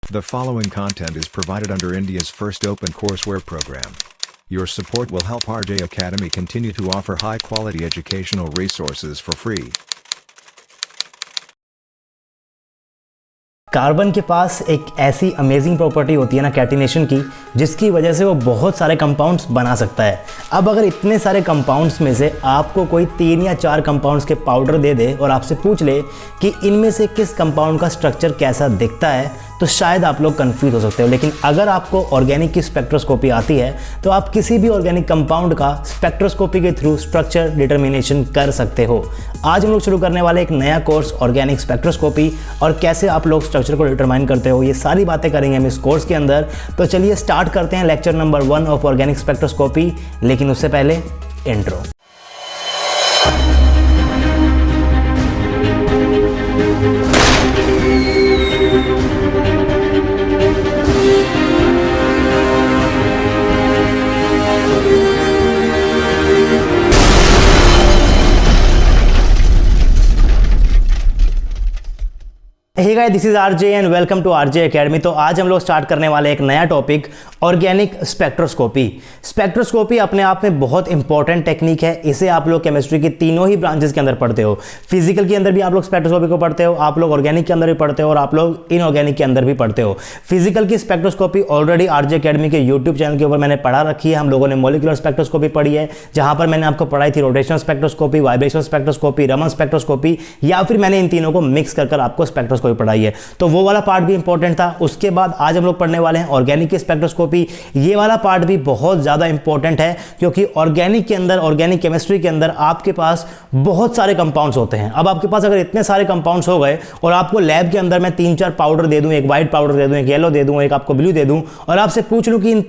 The following content is provided under India's first open courseware program. Your support will help RJ Academy continue to offer high-quality educational resources for free. Carbon के पास एक ऐसी amazing property होती है ना catenation की, जिसकी वजह से वो बहुत सारे कंपाउंड्स बना सकता है। अब अगर इतने सारे कंपाउंड्स में से आपको कोई 3 या 4 कंपाउंड्स के पाउडर दे दे और आपसे पूछ ले कि इनमें से किस कंपाउंड का स्ट्रक्चर कैसा दिखता है, तो शायद आप लोग कंफ्यूज हो सकते हो। लेकिन अगर आपको ऑर्गेनिक की स्पेक्ट्रोस्कोपी आती है तो आप किसी भी ऑर्गेनिक कंपाउंड का स्पेक्ट्रोस्कोपी के थ्रू स्ट्रक्चर डिटर्मिनेशन कर सकते हो। आज हम लोग शुरू करने वाले एक नया कोर्स ऑर्गेनिक स्पेक्ट्रोस्कोपी और कैसे आप लोग स्ट्रक्चर को डिटरमाइन करते हो, ये सारी बातें करेंगे हम इस कोर्स के अंदर। तो चलिए स्टार्ट करते हैं lecture number 1 of organic spectroscopy. लेकिन उससे पहले intro. Hey guys, this is RJ and welcome to RJ academy. तो आज हम लोग स्टार्ट करने वाले एक नया टॉपिक ऑर्गेनिक स्पेक्ट्रोस्कोपी। स्पेक्ट्रोस्कोपी अपने आप में बहुत इंपॉर्टेंट टेक्निक है। इसे आप लोग केमिस्ट्री की तीनों ही ब्रांचेस के अंदर पढ़ते हो। फिजिकल के अंदर भी आप लोग स्पेक्ट्रोस्कोपी को पढ़ते हो, आप लोग ऑर्गेनिक के अंदर भी पढ़ते हो और आप लोग इनऑर्गेनिक के अंदर भी पढ़ते हो। फिजिकल की स्पेक्ट्रोस्कोपी ऑलरेडी आरजे एकेडमी के यूट्यूब चैनल के ऊपर मैंने पढ़ा रखी है। हम लोगों ने मॉलिक्यूलर स्पेक्ट्रोस्कोपी पढ़ी है, जहां पर मैंने आपको पढ़ाई थी rotational spectroscopy, vibrational spectroscopy, Raman spectroscopy, या फिर मैंने इन तीनों को मिक्स कर आपको स्पेक्ट्रोस्कोपी पढ़ाई है। तो वो वाला पार्ट भी इंपॉर्टेंट था। उसके बाद आज हम लोग पढ़ने वाले हैं ऑर्गेनिक की स्पेक्ट्रोस्कोपी। ये वाला पार्ट भी बहुत ज्यादा इंपॉर्टेंट है, क्योंकि ऑर्गेनिक के अंदर, ऑर्गेनिक केमिस्ट्री के अंदर आपके पास बहुत सारे कंपाउंड्स होते हैं। अब आपके पास अगर इतने सारे कंपाउंड्स हो गए और आपको लैब के अंदर मैं 3-4 पाउडर दे दूं, एक व्हाइट पाउडर दे दूं, एक येलो दे दूं, एक आपको ब्लू दे दूं, और आपसे पूछ लूं कि इन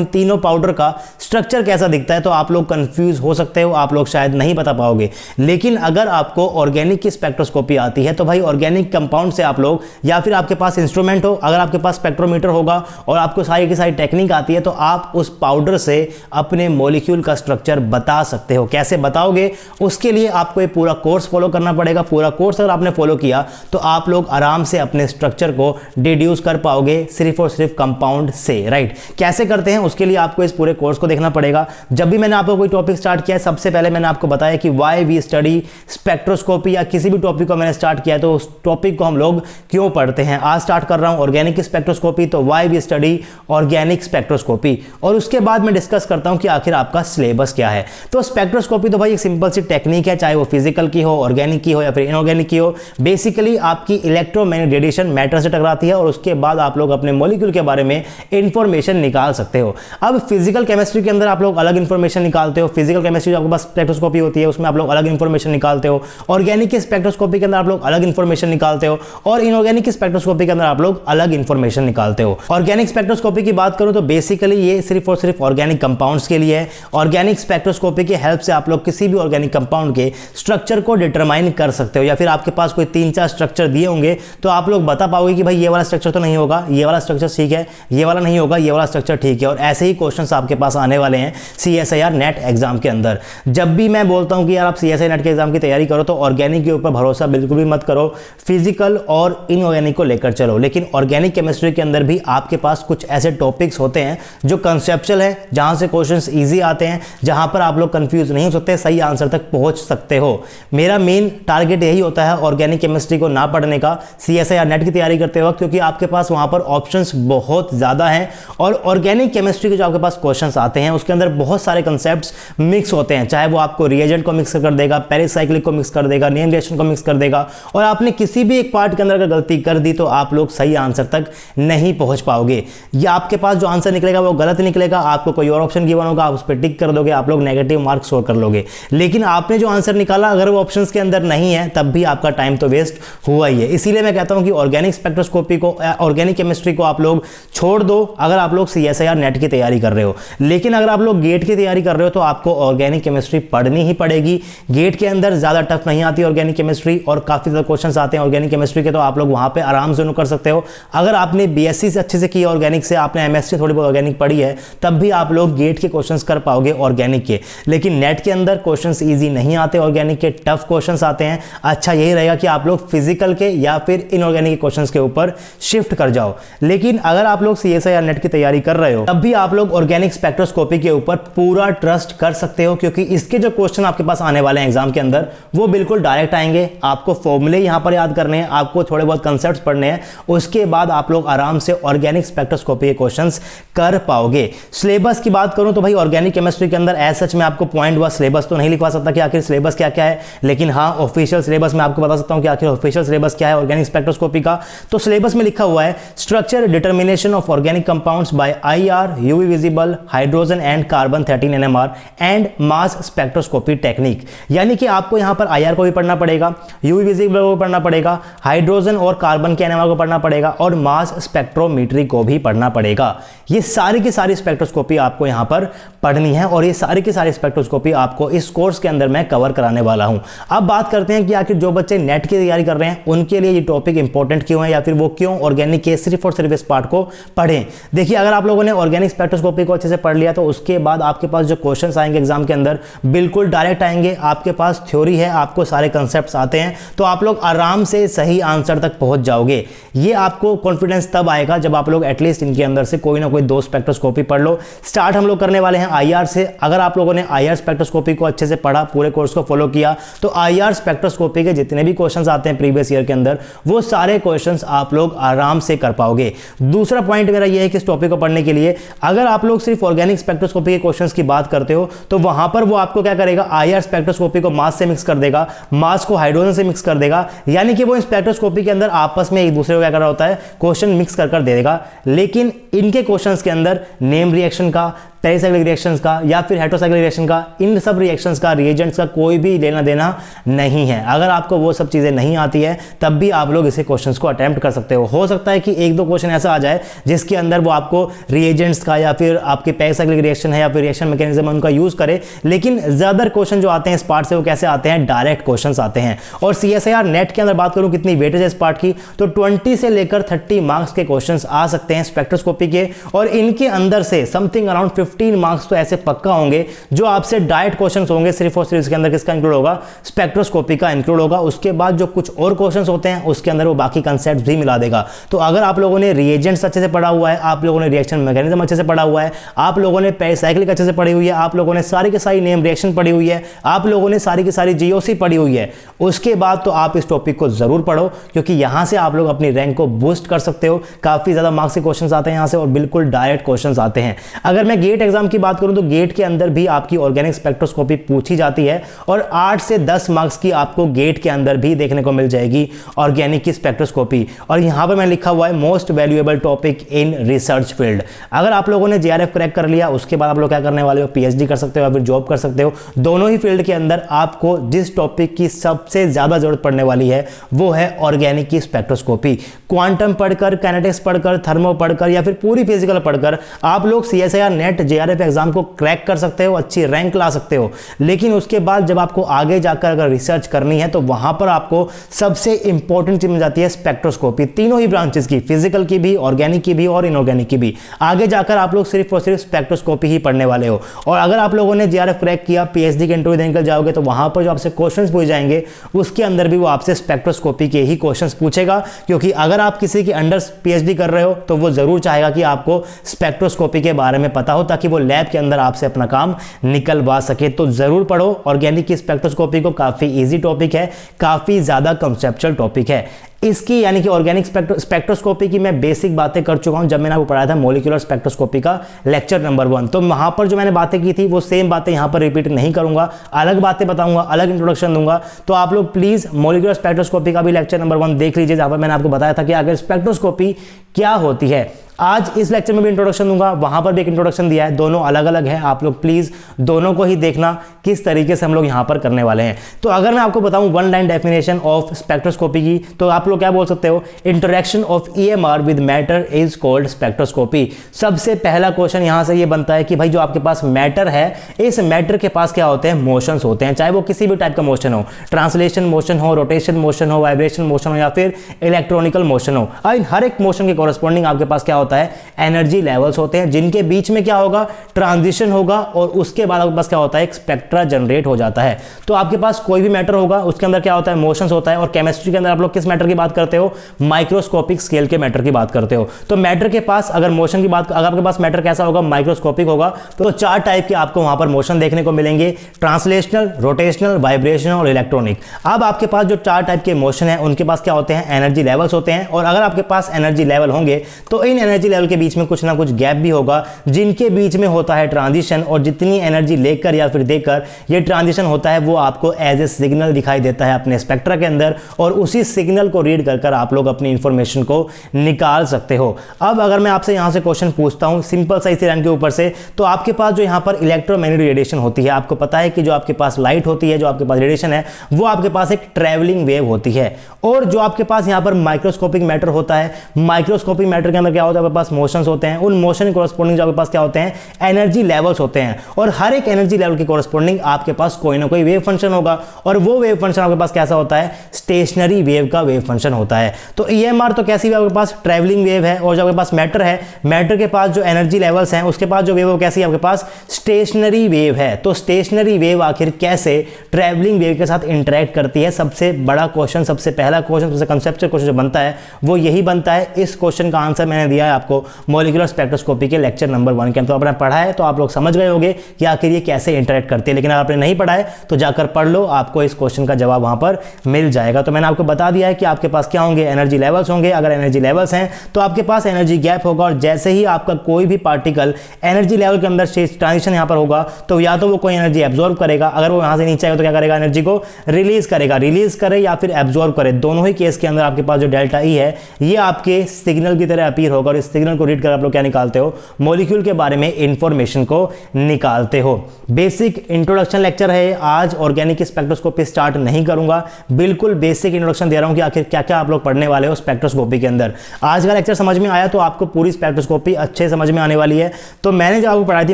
तीनों पाउडर का स्ट्रक्चर कैसा दिखता है, तो आप लोग कंफ्यूज हो सकते हो, आप लोग शायद नहीं बता पाओगे। लेकिन अगर आपको ऑर्गेनिक की स्पेक्ट्रोस्कोपी आती है तो भाई ऑर्गेनिक कंपाउंड से आप लोग, या फिर आपके पास इंस्ट्रूमेंट हो, अगर आपके पास स्पेक्ट्रोमीटर होगा और आपको सारी की सारी टेक्निक आती है, तो आप उस पाउडर से अपने मॉलिक्यूल का स्ट्रक्चर बता सकते हो। कैसे बताओगे, उसके लिए आपको ये पूरा कोर्स फॉलो करना पड़ेगा। पूरा कोर्स अगर आपने फॉलो किया तो आप लोग आराम से अपने स्ट्रक्चर को डिड्यूस कर पाओगे सिर्फ और सिर्फ कंपाउंड से। राइट, कैसे करते हैं उसके लिए आपको इस पूरे कोर्स को देखना पड़ेगा। जब भी मैंने आपको कोई टॉपिक स्टार्ट किया है, सबसे पहले मैंने आपको बताया कि व्हाई वी स्टडी स्पेक्ट्रोस्कोपी, या किसी भी टॉपिक को मैंने स्टार्ट किया है तो उस टॉपिक को हम लोग क्यों पढ़ते हैं। आज स्टार्ट कर रहा हूं ऑर्गेनिक स्पेक्ट्रोस्कोपी, तो why we study organic spectroscopy, और उसके बाद मैं डिस्कस करता हूं कि आखिर आपका सिलेबस क्या है। तो स्पेक्ट्रोस्कोपी तो भाई एक सिंपल सी टेक्निक है, चाहे वो फिजिकल की हो, ऑर्गेनिक की हो या फिर इनऑर्गेनिक की हो। बेसिकली आपकी इलेक्ट्रोमैग्नेटिक रेडिएशन मैटर से टकराती है और उसके बाद आप लोग अपने मॉलिक्यूल के बारे में इंफॉर्मेशन निकाल सकते हो। अब फिजिकल केमिस्ट्री के अंदर आप लोग अलग इंफॉर्मेशन निकालते हो। फिजिकल केमिस्ट्री जो आपके पास स्पेक्ट्रोस्कोपी होती है उसमें आप लोग अलग इंफॉर्मेशन निकालते हो। ऑर्गेनिक की स्पेक्ट्रोस्कोपी के अंदर आप लोग अलग इंफॉर्मेशन निकालते हो, और इनऑर्गेनिक की स्पेक्ट्रोस्कोपी के अंदर आप लोग अलग इंफॉर्मेशन निकालते हो। ऑर्गेनिक स्पेक्ट्रोस्कोपी की बात करूं तो बेसिकली ये सिर्फ और सिर्फ ऑर्गेनिक कंपाउंड्स के लिए है। ऑर्गेनिक स्पेक्ट्रोस्कोपी की हेल्प से आप लोग किसी भी ऑर्गेनिक कंपाउंड के स्ट्रक्चर को डिटरमाइन कर सकते हो, या फिर आपके पास कोई 3-4 स्ट्रक्चर दिए होंगे तो आप लोग बता पाओगे कि भाई ये वाला स्ट्रक्चर तो नहीं होगा, ये वाला स्ट्रक्चर ठीक है, ये वाला नहीं होगा, ये वाला स्ट्रक्चर ठीक है। और ऐसे ही क्वेश्चंस आपके पास आने वाले हैं CSIR नेट एग्जाम के अंदर। जब भी मैं बोलता हूं कि यार आप CSIR नेट के एग्जाम की तैयारी करो, तो ऑर्गेनिक के ऊपर भरोसा बिल्कुल भी मत करो, फिजिकल और इनऑर्गेनिक को लेकर चलो। लेकिन ऑर्गेनिक केमिस्ट्री के अंदर भी आपके पास कुछ ऐसे टॉपिक्स होते हैं जो कंसेप्चुअल है, जहां से क्वेश्चंस इजी आते हैं, जहां पर आप लोग कंफ्यूज नहीं हो सकते, सही आंसर तक पहुंच सकते हो। मेरा मेन टारगेट यही होता है ऑर्गेनिक केमिस्ट्री को ना पढ़ने का CSIR नेट की तैयारी करते वक्त, क्योंकि आपके पास वहां पर ऑप्शंस बहुत ज्यादा हैं। और ऑर्गेनिक केमिस्ट्री के जो आपके पास क्वेश्चंस आते हैं उसके अंदर बहुत सारे कंसेप्ट्स मिक्स होते हैं, चाहे वो आपको रिएजेंट को मिक्स कर देगा, पेरिसाइक्लिक को मिक्स कर देगा, नेम रिएक्शन को मिक्स कर देगा, और आपने किसी भी एक पार्ट के अंदर अगर गलती कर दी तो आप लोग सही आंसर तक नहीं पहुंच पाओगे, या आपके पास जो आंसर निकलेगा वो गलत निकलेगा, आपको कोई और ऑप्शन गिवन होगा, आप उस पर टिक कर दोगे, आप लोग नेगेटिव मार्क स्कोर कर लोगे। लेकिन आपने जो आंसर निकाला अगर वो ऑप्शंस के अंदर नहीं है, तब भी आपका टाइम तो वेस्ट हुआ ही है। इसीलिए मैं कहता हूं कि ऑर्गेनिक स्पेक्ट्रोस्कोपी को, ऑर्गेनिक केमिस्ट्री को आप लोग छोड़ दो अगर आप लोग CSIR नेट की तैयारी कर रहे हो। लेकिन अगर आप लोग गेट की तैयारी कर रहे हो तो आपको ऑर्गेनिक केमिस्ट्री पढ़नी ही पड़ेगी। गेट के अंदर ज्यादा टफ नहीं आती ऑर्गेनिक केमिस्ट्री, और काफी ज्यादा क्वेश्चंस आते हैं ऑर्गेनिक केमिस्ट्री के तो आप लोग वहाँ पे आराम से कर सकते हो। अगर आपने बीएससी से अच्छे से की ऑर्गेनिक से, आपने एमएससी थोड़ी बहुत ऑर्गेनिक पढ़ी है, तब भी आप लोग गेट के क्वेश्चंस कर पाओगे ऑर्गेनिक के। लेकिन नेट के अंदर क्वेश्चंस इजी नहीं आते, ऑर्गेनिक के टफ क्वेश्चंस आते हैं। अच्छा यही रहेगा कि आप लोग फिजिकल के या फिर इनऑर्गेनिक के क्वेश्चंस के ऊपर शिफ्ट कर जाओ। लेकिन अगर आप लोग सीएसआई या नेट की तैयारी कर रहे हो, तब भी आप लोग ऑर्गेनिक स्पेक्ट्रोस्कोपी के ऊपर पूरा ट्रस्ट कर सकते हो, क्योंकि इसके जो क्वेश्चन आपके पास आने वाले हैं एग्जाम के अंदर, वो बिल्कुल डायरेक्ट आएंगे। आपको फॉर्मूले यहां पर याद करने हैं, आपको थोड़े बहुत कंसेप्ट्स पढ़ने हैं, उसके बाद आप लोग आराम से ऑर्गेनिक स्पेक्ट्रोस्कोपी के क्वेश्चंस कर पाओगे। सिलेबस की बात करूं तो भाई ऑर्गेनिक केमिस्ट्री के अंदर एज सच मैं आपको पॉइंट वाइज सिलेबस तो नहीं लिखवा सकता कि आखिर सिलेबस क्या क्या है, लेकिन हाँ ऑफिशियल सिलेबस मैं आपको बता सकता हूं कि आखिर ऑफिशियल सिलेबस क्या है ऑर्गेनिक स्पेक्ट्रोस्कोपी का। तो सिलेबस में लिखा हुआ है structure determination of organic compounds by IR, UV visible, hydrogen and carbon 13 NMR and mass spectroscopy technique. यानी कि आपको यहां पर आईआर को भी पढ़ना पड़ेगा, यूवी विजिबल को पढ़ना पड़ेगा, हाइड्रोजन और कार्बन के NMR को पढ़ना पड़ेगा और मास स्पेक्ट्रोमीट्री को भी पढ़ना पड़ेगा। ये सारी की सारी स्पेक्ट्रोस्कोपी आपको यहां पर पढ़नी है और ये सारी की सारी स्पेक्ट्रोस्कोपी आपको इस कोर्स के अंदर मैं कवर कराने वाला हूं। अब बात करते हैं कि आखिर जो बच्चे नेट की तैयारी कर रहे हैं उनके लिए ये टॉपिक इंपॉर्टेंट क्यों है, या फिर वो क्यों ऑर्गेनिक के सिर्फ और सिर्फ इस पार्ट को पढ़ें। देखिए अगर आप लोगों ने ऑर्गेनिक स्पेक्ट्रोस्कोपी को अच्छे से पढ़ लिया तो उसके बाद आपके पास जो क्वेश्चंस आएंगे एग्जाम के अंदर बिल्कुल डायरेक्ट आएंगे। आपके पास थ्योरी है, आपको सारे कंसेप्ट्स आते हैं, तो आप लोग आराम से सही आंसर तक पहुंच जाओगे। ये आपको कॉन्फिडेंस तब आएगा जब आप लोग एटलीस्ट इनके अंदर से कोई ना कोई दो स्पेक्ट्रोस्कोपी पढ़ लो। स्टार्ट हम लोग करने वाले हैं आईआर से। अगर आप लोगों ने आईआर स्पेक्ट्रोस्कोपी को अच्छे से पढ़ा, पूरे कोर्स को फॉलो किया, तो आईआर स्पेक्ट्रोस्कोपी के जितने भी क्वेश्चंस आते हैं प्रीवियस ईयर के अंदर, वो सारे क्वेश्चंस आप लोग आराम से कर पाओगे। दूसरा पॉइंट मेरा ये है कि इस टॉपिक को पढ़ने के लिए अगर आप लोग सिर्फ ऑर्गेनिक स्पेक्ट्रोस्कोपी के क्वेश्चंस की बात करते हो तो वहां पर वो आपको क्या करेगा, आईआर स्पेक्ट्रोस्कोपी को मास से मिक्स कर देगा, मास को हाइड्रोजन से मिक्स कर देगा। यानी कि वो स्पेक्ट्रोस्कोपी के अंदर आपस में एक दूसरे को क्या कर रहा होता है, क्वेश्चन मिक्स कर दे देगा। लेकिन इनके क्वेश्चंस के अंदर नेम रिएक्शन का, पेरिसाइक्लिक रिएक्शंस का या फिर हेटेरोसाइक्लिक रिएक्शन का, इन सब रिएक्शंस का, रिएजेंट्स का कोई भी लेना देना नहीं है। अगर आपको वो सब चीजें नहीं आती है तब भी आप लोग इसे क्वेश्चंस को अटेम्प्ट कर सकते हो सकता है कि एक दो क्वेश्चन ऐसा आ जाए जिसके अंदर वो आपको रिएजेंट्स का या फिर आपके पेरिसाइक्लिक रिएक्शन है या फिर रिएक्शन मैकेनिज्म उनका यूज करे, लेकिन ज्यादातर क्वेश्चन जो आते हैं इस पार्ट से वो कैसे आते हैं, डायरेक्ट क्वेश्चंस आते हैं। और सीएसआईआर नेट के अंदर बात करूं कितनी वेटेज है इस पार्ट की, तो 20 से लेकर 30 मार्क्स के क्वेश्चंस आ सकते हैं स्पेक्ट्रोस्कोपी के, और इनके अंदर से समथिंग अराउंड 15 मार्क्स तो ऐसे पक्का होंगे जो आपसे डायरेक्ट क्वेश्चंस होंगे। सिर्फ और सिर्फ इसके अंदर किसका इंक्लूड होगा, स्पेक्ट्रोस्कोपी का इंक्लूड होगा। उसके बाद जो कुछ और क्वेश्चंस होते हैं उसके अंदर वो बाकी कंसेप्ट भी मिला देगा। तो अगर आप लोगों ने रिएजेंट्स अच्छे से पढ़ा हुआ है, आप लोगों ने रिएक्शन मैकेनिज्म अच्छे से पढ़ा हुआ है, आप लोगों ने पेरिसाइक्लिक अच्छे से पढ़ी हुई है, आप लोगों ने सारी की सारी नेम रिएक्शन पढ़ी हुई है, आप लोगों ने सारी की सारी जीओसी पढ़ी हुई है, उसके बाद तो आप इस टॉपिक को जरूर पढ़ो, क्योंकि यहां से आप लोग अपनी रैंक को बूस्ट कर सकते हो। काफी ज्यादा मार्क्स के क्वेश्चंस आते हैं यहां से और बिल्कुल डायरेक्ट क्वेश्चंस आते हैं। अगर मैं गेट एग्जाम की बात करूं तो गेट के अंदर भी आपकी ऑर्गेनिक स्पेक्ट्रोस्कोपी पूछी जाती है और 8 से 10 मार्क्स की आपको गेट के अंदर भी देखने को मिल जाएगी ऑर्गेनिक की स्पेक्ट्रोस्कोपी। और यहां पर मैं लिखा हुआ है most valuable topic in research field. अगर आप लोगों ने जेआरएफ क्रैक कर लिया उसके बाद आप लोग क्या करने वाले हो, पीएचडी कर सकते हो या फिर जॉब कर सकते हो। दोनों ही फील्ड के अंदर आपको जिस टॉपिक की सबसे ज्यादा जरूरत पड़ने वाली है वो है ऑर्गेनिक की स्पेक्ट्रोस्कोपी। क्वांटम पढ़कर, काइनेटिक्स पढ़कर, थर्मो पढ़कर या फिर पूरी फिजिकल पढ़कर आप लोग सीएसआईआर नेट जेआरएफ एग्जाम को क्रैक कर सकते हो, अच्छी रैंक ला सकते हो। लेकिन उसके बाद जब आपको आगे जाकर अगर रिसर्च करनी है तो वहां पर आपको सबसे इंपॉर्टेंट चीज मिल जाती है स्पेक्ट्रोस्कोपी। तीनों ही ब्रांचेस की, फिजिकल की भी, ऑर्गेनिक की भी और इनऑर्गेनिक की भी। आगे जाकर आप लोग सिर्फ और सिर्फ स्पेक्ट्रोस्कोपी ही पढ़ने वाले हो। और अगर आप लोगों ने जेआरएफ क्रैक किया, पीएचडी के इंटरव्यू देने निकल जाओगे तो वहां पर जो आपसे क्वेश्चंस पूछे जाएंगे उसके अंदर भी वो आपसे स्पेक्ट्रोस्कोपी के ही क्वेश्चंस पूछेगा। क्योंकि अगर आप किसी के अंडर पीएचडी कर रहे हो तो वो जरूर चाहेगा कि आपको स्पेक्ट्रोस्कोपी के बारे में पता हो, ताकि वो लैब के अंदर आपसे अपना काम निकलवा सके। तो जरूर पढ़ो ऑर्गेनिक की स्पेक्ट्रोस्कोपी को, काफी इजी टॉपिक है, काफी ज्यादा कंसेप्चुअल टॉपिक है। इसकी यानी कि ऑर्गेनिक स्पेक्ट्रोस्कोपी की मैं बेसिक बातें कर चुका हूं जब मैंने आपको पढ़ाया था मॉलिक्यूलर स्पेक्ट्रोस्कोपी का लेक्चर नंबर 1। तो वहां पर जो मैंने बातें की थी वो सेम बातें यहां पर रिपीट नहीं करूंगा, अलग बातें बताऊंगा, अलग इंट्रोडक्शन दूंगा। तो आप लोग प्लीज मॉलिक्यूलर स्पेक्ट्रोस्कोपी का भी लेक्चर नंबर 1 देख लीजिए, जहां पर मैंने आपको बताया था कि अगर स्पेक्ट्रोस्कोपी क्या होती है। आज इस लेक्चर में भी इंट्रोडक्शन दूंगा, वहां पर भी एक इंट्रोडक्शन दिया है, दोनों अलग अलग है। आप लोग प्लीज दोनों को ही देखना किस तरीके से हम लोग यहां पर करने वाले हैं। तो अगर मैं आपको बताऊं one line definition of spectroscopy की, तो आप लोग क्या बोल सकते हो, interaction of EMR with matter is called spectroscopy. सबसे पहला क्वेश्चन यहां से ये बनता है कि भाई जो आपके पास मैटर है, इस मैटर के पास क्या होते हैं, मोशंस होते हैं, चाहे वो किसी भी टाइप का मोशन हो, ट्रांसलेशन मोशन हो, रोटेशन मोशन हो, वाइब्रेशन मोशन हो या फिर इलेक्ट्रॉनिकल मोशन हो। हर एक मोशन के कॉरस्पॉन्डिंग आपके पास क्या होता है, एनर्जी लेवल्स होते हैं, जिनके बीच में क्या होगा, ट्रांजिशन होगा और उसके बाद आपके पास क्या होता है, एक स्पेक्ट्रा जनरेट हो जाता है। तो आपके पास कोई भी मैटर होगा, उसके अंदर क्या होता है, मोशंस होता है। और केमिस्ट्री के अंदर आप लोग किस मैटर की बात करते हो, माइक्रोस्कोपिक स्केल के मैटर की बात करते हो। तो मैटर के पास अगर मोशन की बात, अगर आपके पास मैटर कैसा होगा, माइक्रोस्कोपिक होगा, तो 4 टाइप के आपको वहां पर मोशन देखने को मिलेंगे, ट्रांसलेशनल, रोटेशनल, वाइब्रेशनल और इलेक्ट्रॉनिक। अब आपके पास जो 4 टाइप के मोशन है, उनके पास क्या होते हैं, एनर्जी लेवल्स होते हैं। और अगर आपके पास एनर्जी लेवल होंगे तो इन एनर्जी लेवल के बीच में कुछ ना कुछ गैप भी होगा, जिनके बीच में होता है ट्रांजिशन। और जितनी एनर्जी लेकर या फिर देकर ये ट्रांजिशन होता है, वो आपको एज ए सिग्नल दिखाई देता है अपने स्पेक्ट्रा के अंदर, और उसी सिग्नल को रीड कर आप लोग अपनी इंफॉर्मेशन को निकाल सकते हो। अब अगर मैं आपसे यहां से क्वेश्चन पूछता हूं सिंपल सा इसी लाइन के ऊपर से, तो आपके पास जो यहां पर इलेक्ट्रोमैग्नेटिक रेडिएशन होती है, आपको पता है कि जो आपके पास लाइट होती है, जो आपके पास रेडिएशन है, वो आपके पास एक ट्रैवलिंग वेव होती है। और जो आपके पास यहां पर माइक्रोस्कोपिक मैटर होता है, माइक्रोस्कोपिक मैटर के अंदर क्या होता है, आपके पास मोशंस होते हैं, उन मोशन के कॉरस्पॉन्डिंग जो आपके पास क्या होते हैं, एनर्जी लेवल्स होते हैं। और हर एक एनर्जी लेवल के कॉरस्पॉन्डिंग आपके पास कोई ना कोई वेव फंक्शन होगा, और वो वेव फंक्शन आपके पास कैसा होता है, स्टेशनरी वेव का वेव फंक्शन होता है। तो EMR तो कैसी वेव आपके पास, ट्रैवलिंग वेव है। और जो आपके पास मैटर है, मैटर के पास जो एनर्जी लेवल्स हैं, उसके पास जो वेव है कैसी है, आपके पास स्टेशनरी वेव है। तो स्टेशनरी वेव आखिर कैसे ट्रैवलिंग वेव के साथ इंटरेक्ट करती है, सबसे बड़ा क्वेश्चन, सबसे पहला क्वेश्चन, सबसे कंसेप्चुअल क्वेश्चन जो बनता है वो यही बनता है। इस क्वेश्चन का आंसर मैंने दिया है आपको मॉलिक्यूलर स्पेक्ट्रोस्कोपी के लेक्चर नंबर 1 के अंदर। तो आपने पढ़ा है तो आप लोग समझ गए होंगे कि आखिर ये कैसे इंटरेक्ट करती है। लेकिन अगर आपने नहीं पढ़ा है तो जाकर पढ़ लो, आपको इस क्वेश्चन का जवाब वहां पर मिल जाएगा। तो मैंने आपको बता दिया है कि आपके पास क्या होंगे, एनर्जी लेवल्स होंगे। अगर एनर्जी लेवल्स हैं तो आपके पास एनर्जी गैप होगा, और जैसे ही आपका कोई भी पार्टिकल एनर्जी लेवल के अंदर ट्रांजिशन यहां पर होगा, तो या तो वो कोई एनर्जी एब्जॉर्ब करेगा, अगर वो यहां से नीचे आएगा तो क्या करेगा, एनर्जी को रिलीज करेगा, रिलीज करे या फिर एब्जॉर्ब करे। दोनों ही केस के अंदर आपके पास जो डेल्टा ई है, ये आपके सिग्नल की तरह अपीयर होगा, और इस सिग्नल को रीड कर आप लोग क्या निकालते हो, मॉलिक्यूल के बारे में इंफॉर्मेशन को निकालते हो। बेसिक इंट्रोडक्शन लेक्चर है आज, ऑर्गेनिक स्पेक्ट्रोस्कोपी स्टार्ट नहीं करूंगा, बिल्कुल बेसिक इंट्रोडक्शन दे रहा हूं कि आखिर क्या क्या आप लोग पढ़ने वाले हो स्पेक्ट्रोस्कोपी के अंदर। आज का लेक्चर समझ में आया तो आपको पूरी स्पेक्ट्रोस्कोपी अच्छे समझ में आने वाली है। तो मैंने जब आपको पढ़ाई थी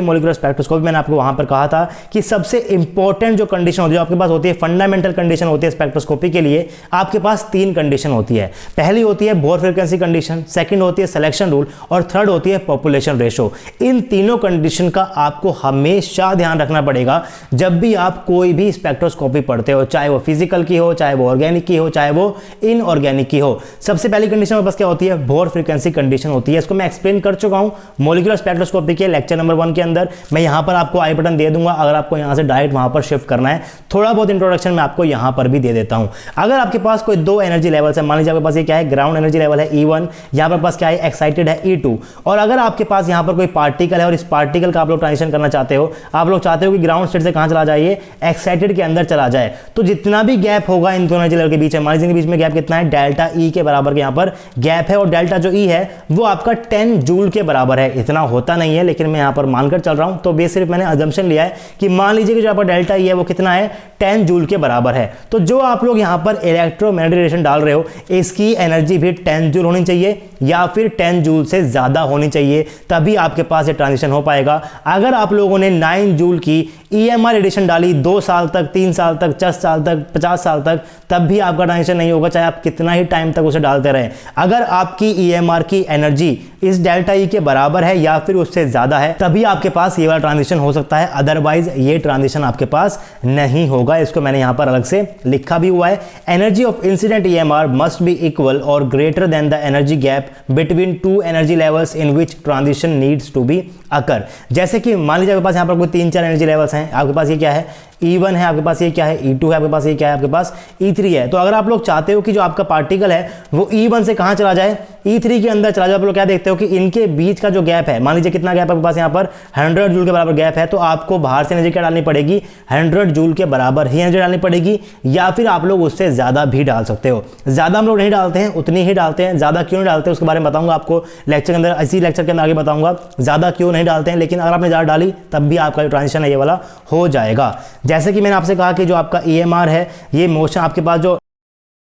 मॉलिक्यूलर स्पेक्ट्रोस्कोपी, मैंने आपको वहां पर कहा था कि सबसे इंपॉर्टेंट जो कंडीशन होती है आपके पास होती है, फंडामेंटल कंडीशन होती है स्पेक्ट्रोस्कोपी के लिए, आपके पास 3 कंडीशन होती है। पहली होती है बोर फ्रीक्वेंसी कंडीशन, सेकंड होती है सिलेक्शन रूल, और थर्ड होती है पॉपुलेशन रेशो। इन तीनों कंडीशन का आपको हमेशा ध्यान रखना पड़ेगा जब भी आप कोई भी स्पेक्ट्रोस्कोपी पढ़ते हो, चाहे वो फिजिकल की हो, चाहे वो ऑर्गेनिक की हो, चाहे वो इनऑर्गेनिक की हो। सबसे पहली कंडीशन में बस क्या होती है, बोर फ्रीक्वेंसी कंडीशन होती है। इसको मैं एक्सप्लेन कर चुका हूं मॉलिक्यूलर स्पेक्ट्रोस्कोपी के लेक्चर नंबर 1 के अंदर। मैं यहां पर आपको आई बटन दे दूंगा, अगर आपको यहां से डायरेक्ट वहां पर शिफ्ट करना है। थोड़ा बहुत इंट्रोडक्शन मैं आपको यहां पर भी दे देता हूं। अगर आपके पास कोई 2 एनर्जी लेवल्स है, मान लीजिए आपके पास ये क्या है, ग्राउंड एनर्जी लेवल है E1, यहां पर पास क्या है, एक्साइटेड है E2। और अगर आपके पास यहां पर कोई पार्टिकल है और इस पार्टिकल का आप लोग ट्रांजिशन करना चाहते हो, आप लोग चाहते हो कि ग्राउंड स्टेट से कहां चला जाए, एक्साइटेड के अंदर चला जाए, तो जितना भी गैप होगा इन दोनों एनर्जी लेवल के बीच में, मान लीजिए के बीच में गैप कितना है, डेल्टा ई के बराबर के यहां पर गैप है। और डेल्टा जो ई है वो आपका 10 जूल के बराबर है। इतना होता नहीं है लेकिन मैं यहां पर मानकर चल रहा हूं, तो बेस सिर्फ मैंने अजम्पशन लिया है कि मान लीजिए कि जो आपका डेल्टा ई है वो कितना है, 10 जूल के बराबर है। तो जो आप लोग यहां पर इलेक्ट्रोमैग्नेटिक रेडिएशन डाल रहे हो, इसकी एनर्जी भी 10 जूल होनी चाहिए या फिर 10 जूल से ज्यादा होनी चाहिए, तभी आपके पास ये ट्रांजिशन हो पाएगा। अगर आप लोगों ने 9 जूल की EMR रेडिएशन डाली 2 साल तक, 3 साल तक, 10 साल तक, 50 साल तक, तब भी आपका ट्रांजिशन नहीं होगा, चाहे आप कितना ही टाइम तक उसे डालते रहें। अगर आपकी EMR की एनर्जी इस डेल्टा ई के बराबर है या फिर उससे ज्यादा है, तभी आपके पास ये वाला ट्रांजिशन हो सकता है, अदरवाइज ये ट्रांजिशन आपके पास नहीं होगा। इसको मैंने यहां पर अलग से लिखा भी हुआ है। Energy of incident EMR must be equal और greater than the energy gap between 2 energy levels in which transition needs to be occur. जैसे कि मान लीजिए आपके पास यहां पर कोई 3-4 एनर्जी लेवल्स हैं, आपके पास ये क्या है, E1 है, आपके पास ये क्या है E2 है, आपके पास ये क्या है, आपके पास E3 है। तो अगर आप लोग चाहते हो कि जो आपका पार्टिकल है वो E1 से कहाँ चला जाए, E3 के अंदर चला जाए, आप लोग क्या देखते हो कि इनके बीच का जो गैप है, मान लीजिए कितना गैप है आपके पास यहाँ पर 100 जूल के बराबर गैप है, तो आपको बाहर से एनर्जी क्या डालनी पड़ेगी, 100 जूल के बराबर ही एनर्जी डालनी पड़ेगी, या फिर आप लोग उससे ज़्यादा भी डाल सकते हो। ज़्यादा हम लोग नहीं डालते हैं, उतनी ही डालते हैं। ज़्यादा क्यों नहीं डालते हैं उसके बारे में बताऊंगा आपको लेक्चर के अंदर, इसी लेक्चर के अंदर आगे बताऊंगा ज़्यादा क्यों नहीं डालते हैं। लेकिन अगर आपने ज़्यादा डाली तब भी आपका जो ट्रांजिशन है ये वाला हो जाएगा। जैसे कि मैंने आपसे कहा कि जो आपका EMR है, ये मोशन आपके पास जो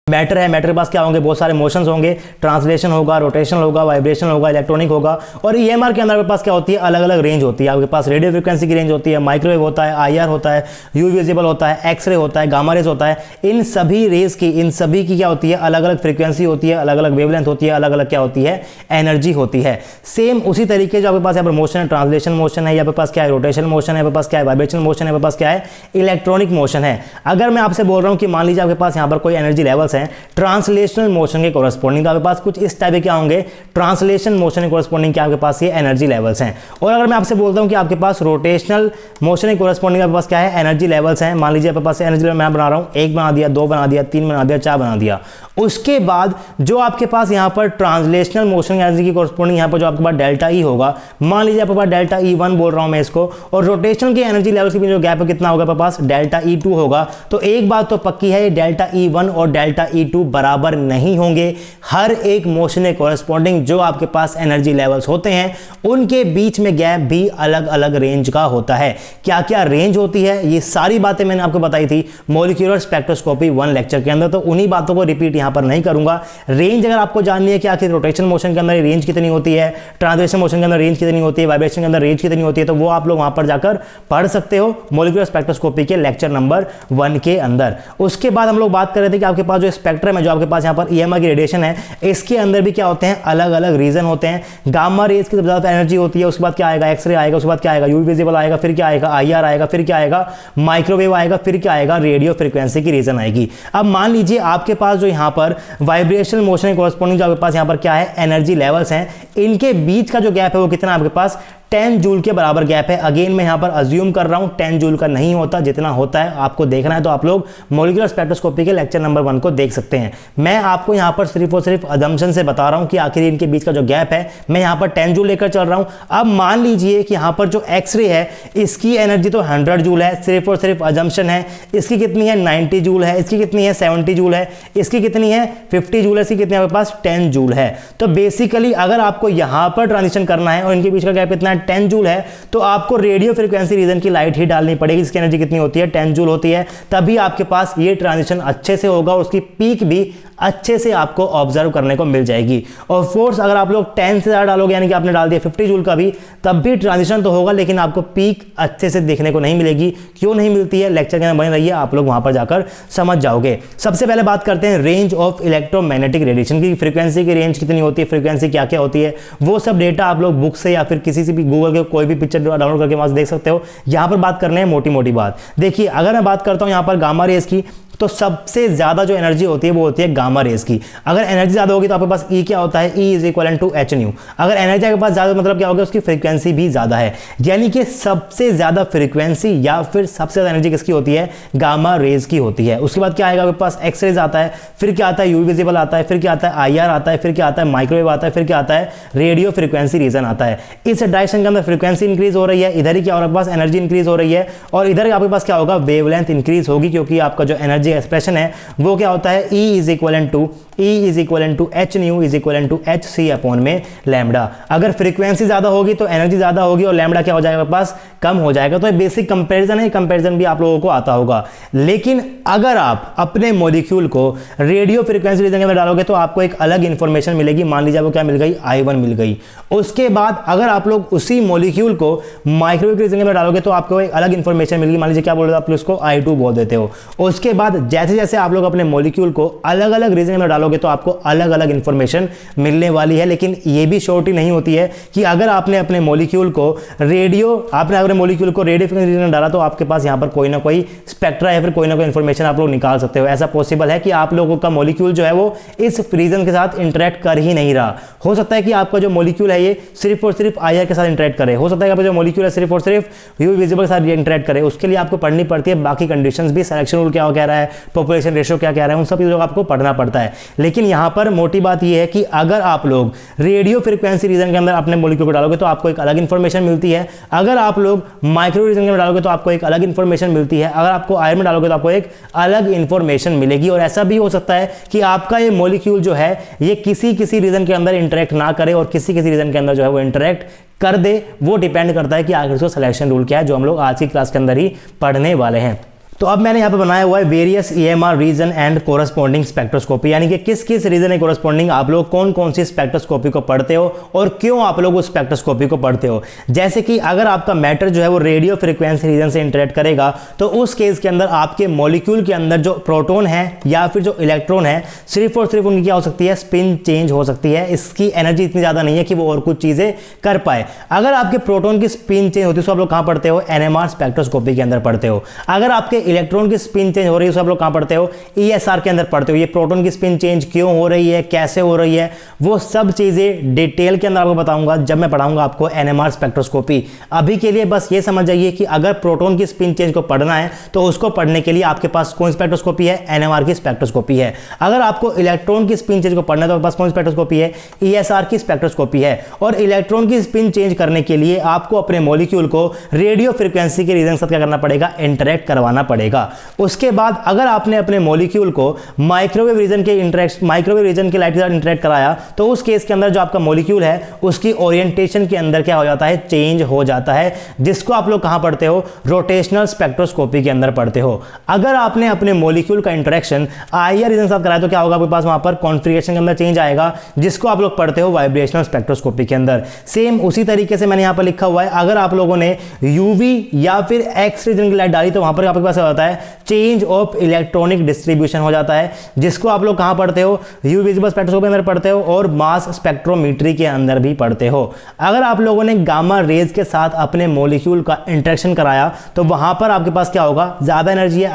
मैटर है, मैटर के पास क्या होंगे, बहुत सारे मोशंस होंगे, ट्रांसलेशन होगा, रोटेशन होगा, वाइब्रेशन होगा, इलेक्ट्रॉनिक होगा। और EMR के अंदर आपके पास क्या होती है, अलग अलग रेंज होती है। आपके पास रेडियो फ्रिक्वेंसी की रेंज होती है, माइक्रोवेव होता है, IR होता है, यू विजिबल होता है, एक्सरे होता है, गामा रेज होता है। इन सभी रेज की, इन सभी की क्या होती है, अलग अलग फ्रिक्वेंसी होती है, अलग अलग वेवलेंथ होती है, अलग अलग क्या होती है, एनर्जी होती है। सेम उसी तरीके जो आपके पास यहाँ पर मोशन है, ट्रांसलेशन मोशन है, यहाँ पे पास क्या है, रोटेशन मोशन है, यहाँ पे पास क्या है, वाइब्रेशन मोशन है, यहाँ पे पास क्या है, इलेक्ट्रॉनिक मोशन है। अगर मैं आपसे बोल रहा हूँ कि मान लीजिए आपके पास यहाँ पर कोई एनर्जी लेवल्स हैं ट्रांसलेशनल मोशन के कोरस्पॉन्डिंग, तो आपके पास कुछ इस टाइप के क्या होंगे, ट्रांसलेशन मोशन के कोरस्पॉन्डिंग क्या आपके पास ये एनर्जी लेवल्स हैं। और अगर मैं आपसे बोलता हूं कि आपके पास रोटेशनल मोशन के कोरस्पॉन्डिंग आपके पास क्या है, एनर्जी लेवल्स हैं। मान लीजिए आपके पास एनर्जी लेवल मैं बना रहा हूं, 1 बना दिया, 2 बना दिया, 3 बना दिया, 4 बना दिया। उसके बाद जो आपके पास यहां पर ट्रांसलेशनल मोशन एनर्जी की कोरस्पॉन्डिंग यहां पर जो आपके पास डेल्टा ई होगा, मान लीजिए आपके पास डेल्टा E1 बोल रहा हूं मैं इसको, और रोटेशन की एनर्जी लेवल्स के बीच जो गैप है कितना होगा आपके पास, डेल्टा E2 होगा। तो एक बात तो पक्की है, डेल्टा E1 और डेल्टा E2 बराबर नहीं होंगे। हर एक मोशन के कोरस्पॉन्डिंग जो आपके पास एनर्जी लेवल्स होते हैं उनके बीच में गैप भी अलग अलग रेंज का होता है। क्या क्या रेंज होती है, ये सारी बातें मैंने आपको बताई थी मॉलिक्यूलर स्पेक्ट्रोस्कोपी 1 लेक्चर के अंदर, तो उन्हीं बातों को रिपीट यहां पर नहीं करूंगा। रेंज अगर आपको जाननी है कि आखिर रोटेशन मोशन के अंदर रेंज कितनी होती है, ट्रांसलेशन मोशन के अंदर रेंज कितनी होती है, वाइब्रेशन के अंदर रेंज कितनी होती है, तो वो आप लोग वहां पर जाकर पढ़ सकते हो मॉलिक्यूलर स्पेक्ट्रोस्कोपी के लेक्चर नंबर 1 के अंदर। उसके बाद हम लोग बात कर रहे थे कि आपके पास जो स्पेक्ट्रम है, जो आपके पास यहां पर EMR की रेडिएशन है, इसके अंदर भी क्या होते हैं, अलग अलग रीजन होते हैं। गामा रेज की ज्यादा एनर्जी होती है, उसके बाद क्या आएगा, एक्सरे आएगा, उसके बाद क्या आएगा, यूवी विजिबल आएगा, फिर क्या आएगा, IR आएगा, फिर क्या आएगा, माइक्रोवेव आएगा, फिर क्या आएगा, रेडियो फ्रीक्वेंसी की रीजन आएगी। अब मान लीजिए आपके पास जो यहां पर वाइब्रेशन मोशन कोरस्पॉन्डिंग जो आपके पास यहां पर क्या है, एनर्जी लेवल्स हैं, इनके बीच का जो गैप है वो कितना आपके पास 10 जूल के बराबर गैप है। अगेन मैं यहां पर अज्यूम कर रहा हूं 10 जूल का नहीं होता, जितना होता है आपको देखना है तो आप लोग मॉलिक्यूलर स्पेक्ट्रोस्कोपी के लेक्चर नंबर 1 को देख सकते हैं। मैं आपको यहां पर सिर्फ और सिर्फ अजम्पशन से बता रहा हूं कि आखिर इनके बीच का जो गैप है, मैं यहां पर 10 जूल लेकर चल रहा हूं। अब मान लीजिए कि यहां पर जो एक्सरे है इसकी एनर्जी तो 100 जूल है, सिर्फ और सिर्फ अजम्पशन है। इसकी कितनी है, 90 जूल है, इसकी कितनी है, 70 जूल है, इसकी कितनी है, 50 जूल है, इसकी कितनी है आपके पास, 10 जूल है। तो बेसिकली अगर आपको यहां पर ट्रांजिशन करना है और इनके बीच का गैप कितना है, 10 जूल है, तो आपको रेडियो फ्रीक्वेंसी रीजन की लाइट ही डालनी पड़ेगी। इसकी एनर्जी कितनी होती है, 10 जूल होती है। तभी आपके पास ये ट्रांजिशन अच्छे से होगा और उसकी पीक भी अच्छे से आपको ऑब्जर्व करने को मिल जाएगी। और फोर्स अगर आप लोग 10 से ज़्यादा डालोगे, यानी कि आपने डाल दिया 50 जूल का भी, तब भी ट्रांजिशन तो होगा, लेकिन आपको पीक अच्छे से देखने को नहीं मिलेगी। क्यों नहीं मिलती है, लेक्चर के अंदर बने रहिए, आप लोग वहां पर जाकर समझ जाओगे। सबसे पहले बात करते हैं रेंज ऑफ इलेक्ट्रोमैग्नेटिक रेडिएशन की। फ्रीक्वेंसी की रेंज कितनी होती है, फ्रीक्वेंसी क्या क्या होती है, वो सब डेटा आप लोग बुक से या फिर किसी से भी गूगल के कोई भी पिक्चर डाउनलोड करके वहां से देख सकते हो। यहां पर बात करने हैं मोटी मोटी बात। देखिए अगर मैं बात करता हूं यहां पर गामा रेज की, तो सबसे ज्यादा जो एनर्जी होती है वो होती है गामा रेज की। अगर एनर्जी ज्यादा होगी तो आपके पास E क्या होता है, E is equal to h nu. अगर एनर्जी आपके पास ज्यादा मतलब क्या होगा, उसकी फ्रीक्वेंसी भी ज्यादा है। यानी कि सबसे ज्यादा फ्रीक्वेंसी या फिर सबसे ज्यादा एनर्जी किसकी होती है, गामा रेज की होती है। उसके बाद क्या आएगा आपके पास, एक्सरेज आता है, फिर क्या आता है, यूवी विजिबल आता है, फिर क्या आता है, IR आता है, फिर क्या आता है, माइक्रोवेव आता है, फिर क्या आता है, रेडियो फ्रीक्वेंसी रीजन आता है। इस डायरेक्शन के अंदर फ्रीक्वेंसी इंक्रीज हो रही है, इधर ही क्या हो रहा है, आपके पास एनर्जी इंक्रीज हो रही है, और इधर आपके पास क्या होगा, वेवलेंथ इंक्रीज होगी, क्योंकि आपका जो एनर्जी एक्सप्रेशन है वो क्या होता है, E is equal to h nu is equal to h c upon में लैम्डा। अगर फ्रीक्वेंसी ज्यादा होगी तो एनर्जी ज्यादा होगी और लैम्डा क्या हो जाएगा आपके पास, कम हो जाएगा। तो ये बेसिक कंपैरिजन है, कंपैरिजन भी आप लोगों को आता होगा। लेकिन अगर आप अपने मॉलिक्यूल को रेडियो फ्रीक्वेंसी रीजन के अंदर डालोगे तो आपको एक अलग इंफॉर्मेशन मिलेगी। मान लीजिए आपको क्या मिल गई, I1 मिल गई। उसके बाद अगर आप लोग उसी मॉलिक्यूल को माइक्रोवेव रीजन के अंदर डालोगे तो आपको एक अलग इंफॉर्मेशन मिलेगी। मान लीजिए क्या बोल रहे हो आप, उसको I2 बोल देते हो। उसके बाद बाद जैसे जैसे आप लोग अपने मॉलिक्यूल को अलग अलग रीजन में डालोगे तो आपको अलग अलग इंफॉर्मेशन मिलने वाली है। लेकिन ये भी श्योरिटी नहीं होती है कि अगर आपने अपने मॉलिक्यूल को रेडियो फ्रीक्वेंसी रीजन में डाला तो आपके पास यहाँ पर कोई ना कोई स्पेक्ट्रा या फिर कोई ना कोई इंफॉर्मेशन आप लोग निकाल सकते हो। ऐसा पॉसिबल है कि आप लोगों का मॉलिक्यूल जो है वो इस रीजन के साथ इंटरेक्ट कर ही नहीं रहा। हो सकता है कि आपका जो मॉलिक्यूल है ये सिर्फ और सिर्फ आईआर के साथ इंटरेक्ट करे, हो सकता है कि आपका जो मॉलिक्यूल है सिर्फ और सिर्फ यूवी विजिबल के साथ इंटरेक्ट करे। उसके लिए आपको पढ़नी पड़ती है बाकी कंडीशंस भी, सिलेक्शन रूल क्या कह रहा है, पॉपुलेशन रेशियो क्या कह रहा है, उन सब चीज़ों को आपको पढ़ना पड़ता है। लेकिन यहाँ पर मोटी बात यह है कि अगर आप लोग रेडियो फ्रीक्वेंसी रीजन के अंदर अपने मॉलिक्यूल को डालोगे तो आपको एक अलग इंफॉर्मेशन मिलती है, अगर आप लोग माइक्रो रीजन में डालोगे तो आपको एक अलग इंफॉर्मेशन मिलती है, अगर आपको आयरन में डालोगे तो आपको एक अलग इंफॉर्मेशन मिलेगी। और ऐसा भी हो सकता है कि आपका ये मॉलिक्यूल जो है ये किसी रीजन के अंदर इंटरेक्ट ना करे और किसी रीजन के अंदर जो है वो इंटरेक्ट कर दे। वो डिपेंड करता है कि आखिर उसका सिलेक्शन रूल क्या है, जो हम लोग आज की क्लास के अंदर ही पढ़ने वाले हैं। तो अब मैंने यहाँ पे बनाया हुआ है various EMR region and corresponding spectroscopy, यानी कि किस किस रीजन है कोरस्पॉन्डिंग आप लोग कौन कौन सी स्पेक्ट्रोस्कोपी को पढ़ते हो और क्यों आप लोग उस स्पेक्ट्रोस्कोपी को पढ़ते हो। जैसे कि अगर आपका मैटर जो है वो रेडियो फ्रीक्वेंसी रीजन से इंटरेक्ट करेगा तो उस केस के अंदर आपके मॉलिक्यूल के अंदर जो प्रोटॉन है या फिर जो इलेक्ट्रॉन है सिर्फ और सिर्फ उनकी क्या हो सकती है, स्पिन चेंज हो सकती है। इसकी एनर्जी इतनी ज़्यादा नहीं है कि वो और कुछ चीज़ें कर पाए। अगर आपके प्रोटॉन की स्पिन चेंज होती है तो आप लोग कहाँ पढ़ते हो, NMR स्पेक्ट्रोस्कोपी के अंदर पढ़ते हो। अगर आपके इलेक्ट्रॉन की स्पिन चेंज हो रही है तो आप लोग कहां पढ़ते हो, ESR के अंदर पढ़ते हो। ये प्रोटॉन की स्पिन चेंज क्यों हो रही है, कैसे हो रही है, वो सब चीजें डिटेल के अंदर आपको बताऊंगा जब मैं पढ़ाऊंगा आपको NMR स्पेक्ट्रोस्कोपी। अभी के लिए बस ये समझ जाइए कि अगर प्रोटॉन की स्पिन चेंज को पढ़ना है तो उसको पढ़ने के लिए आपके पास कौन स्पेक्ट्रोस्कोपी है, NMR की स्पेक्ट्रोस्कोपी है। अगर आपको इलेक्ट्रॉन की स्पिन चेंज को पढ़ना है तो आपके पास कौन स्पेक्ट्रोस्कोपी है, ESR की स्पेक्ट्रोस्कोपी है। और इलेक्ट्रॉन की स्पिन चेंज करने के लिए आपको अपने मॉलिक्यूल को रेडियो फ्रीक्वेंसी के रीजन के साथ क्या करना पड़ेगा, इंटरेक्ट करवाना पड़ेगा। उसके बाद अगर आपने अपने मॉलिक्यूल को माइक्रोवेव रीजन के लाइट के साथ इंटरेक्ट कराया तो उस केस के अंदर जो आपका मॉलिक्यूल है उसकी ओरिएंटेशन के अंदर क्या हो जाता है, चेंज हो जाता है, जिसको आप लोग कहां पढ़ते हो, रोटेशनल स्पेक्ट्रोस्कोपी के अंदर पढ़ते हो। अगर आपने अपने मॉलिक्यूल का इंटरेक्शन आईआर रीजन के साथ कराया तो क्या होगा, आपके पास वहां पर कॉन्फिगरेशन के अंदर चेंज आएगा, जिसको आप लोग पढ़ते हो वाइब्रेशनल स्पेक्ट्रोस्कोपी के अंदर। सेम उसी तरीके से मैंने यहां पर लिखा हुआ है, अगर आप लोगों ने यूवी या फिर एक्स रीजन की लाइट डाली तो वहां पर आपके पास होता है चेंज ऑफ इलेक्ट्रॉनिक डिस्ट्रीब्यूशन हो जाता है, जिसको आप लोग कहां पढ़ते हो, यूवी विजिबल स्पेक्ट्रोस्कोपी के अंदर पढ़ते हो और मास स्पेक्ट्रोमेट्री के अंदर भी पढ़ते हो। अगर आप लोगों ने गामा रेज के साथ अपने मॉलिक्यूल का इंटरेक्शन कराया तो वहां पर आपके पास क्या होगा, ज्यादा एनर्जी है,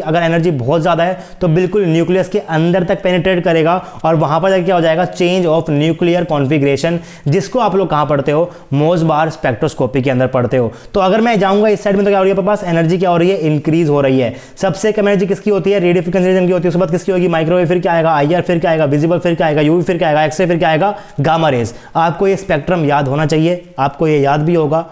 अगर एनर्जी बहुत ज्यादा है तो बिल्कुल न्यूक्लियस के अंदर तक पेनिट्रेट करेगा और वहां पर क्या हो जाएगा, चेंज ऑफ न्यूक्लियर कॉन्फिगरेशन, जिसको आप लोग कहां पढ़ते हो, मोसबार स्पेक्ट्रोस्कोपी के अंदर पढ़ते हो। तो अगर मैं जाऊंगा इस साइड में तो क्या हो रही है, आपके पास एनर्जी क्या हो रही है, इंक्रीज हो रही है। सबसे कम एनर्जी किसकी होती है, रेडियो फ्रीक्वेंसी रीजन की होती है। उसके बाद किसकी होगी, माइक्रोवेव, फिर क्या आएगा, आईआर, फिर क्या आएगा, विजिबल, फिर क्या आएगा, यूवी, फिर क्या आएगा, एक्सरे, फिर क्या आएगा, गामा रेज। आपको ये स्पेक्ट्रम याद होना चाहिए, आपको ये याद भी होगा,